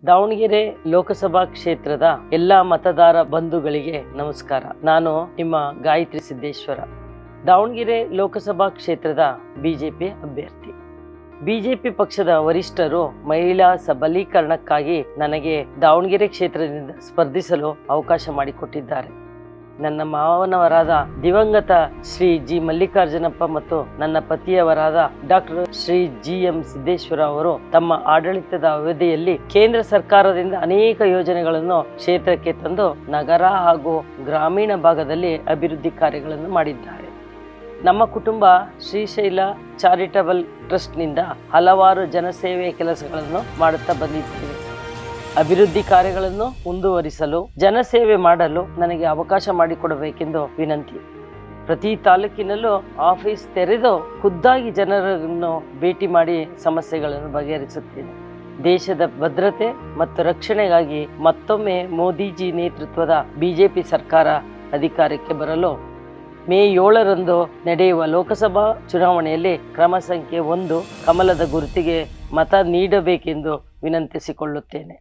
ದಾವಣಗೆರೆ ಲೋಕಸಭಾ ಕ್ಷೇತ್ರದ ಎಲ್ಲ ಮತದಾರ ಬಂಧುಗಳಿಗೆ ನಮಸ್ಕಾರ. ನಾನು ನಿಮ್ಮ ಗಾಯತ್ರಿ ಸಿದ್ದೇಶ್ವರ, ದಾವಣಗೆರೆ ಲೋಕಸಭಾ ಕ್ಷೇತ್ರದ ಬಿಜೆಪಿ ಅಭ್ಯರ್ಥಿ. ಬಿಜೆಪಿ ಪಕ್ಷದ ವರಿಷ್ಠರು ಮಹಿಳಾ ಸಬಲೀಕರಣಕ್ಕಾಗಿ ನನಗೆ ದಾವಣಗೆರೆ ಕ್ಷೇತ್ರದಿಂದ ಸ್ಪರ್ಧಿಸಲು ಅವಕಾಶ ಮಾಡಿಕೊಟ್ಟಿದ್ದಾರೆ. ನನ್ನ ಮಾವನವರಾದ ದಿವಂಗತ ಶ್ರೀ ಜಿ ಮಲ್ಲಿಕಾರ್ಜುನಪ್ಪ ಮತ್ತು ನನ್ನ ಪತಿಯವರಾದ ಡಾಕ್ಟರ್ ಶ್ರೀ GM ಸಿದ್ದೇಶ್ವರ ಅವರು ತಮ್ಮ ಆಡಳಿತದ ಅವಧಿಯಲ್ಲಿ ಕೇಂದ್ರ ಸರ್ಕಾರದಿಂದ ಅನೇಕ ಯೋಜನೆಗಳನ್ನು ಕ್ಷೇತ್ರಕ್ಕೆ ತಂದು ನಗರ ಹಾಗೂ ಗ್ರಾಮೀಣ ಭಾಗದಲ್ಲಿ ಅಭಿವೃದ್ಧಿ ಕಾರ್ಯಗಳನ್ನು ಮಾಡಿದ್ದಾರೆ. ನಮ್ಮ ಕುಟುಂಬ ಶ್ರೀಶೈಲ ಚಾರಿಟಬಲ್ ಟ್ರಸ್ಟ್ನಿಂದ ಹಲವಾರು ಜನಸೇವೆ ಕೆಲಸಗಳನ್ನು ಮಾಡುತ್ತಾ ಬಂದಿದ್ದೇವೆ. ಅಭಿವೃದ್ಧಿ ಕಾರ್ಯಗಳನ್ನು ಮುಂದುವರಿಸಲು ಜನಸೇವೆ ಮಾಡಲು ನನಗೆ ಅವಕಾಶ ಮಾಡಿಕೊಡಬೇಕೆಂದು ವಿನಂತಿ. ಪ್ರತಿ ತಾಲೂಕಿನಲ್ಲೂ ಆಫೀಸ್ ತೆರೆದು ಖುದ್ದಾಗಿ ಜನರನ್ನು ಭೇಟಿ ಮಾಡಿ ಸಮಸ್ಯೆಗಳನ್ನು ಬಗೆಹರಿಸುತ್ತೇನೆ. ದೇಶದ ಭದ್ರತೆ ಮತ್ತು ರಕ್ಷಣೆಗಾಗಿ ಮತ್ತೊಮ್ಮೆ ಮೋದಿಜಿ ನೇತೃತ್ವದ ಬಿಜೆಪಿ ಸರ್ಕಾರ ಅಧಿಕಾರಕ್ಕೆ ಬರಲು ಮೇ 7ರಂದು ನಡೆಯುವ ಲೋಕಸಭಾ ಚುನಾವಣೆಯಲ್ಲಿ ಕ್ರಮ ಸಂಖ್ಯೆ 1 ಕಮಲದ ಗುರುತಿಗೆ ಮತ ನೀಡಬೇಕೆಂದು ವಿನಂತಿಸಿಕೊಳ್ಳುತ್ತೇನೆ.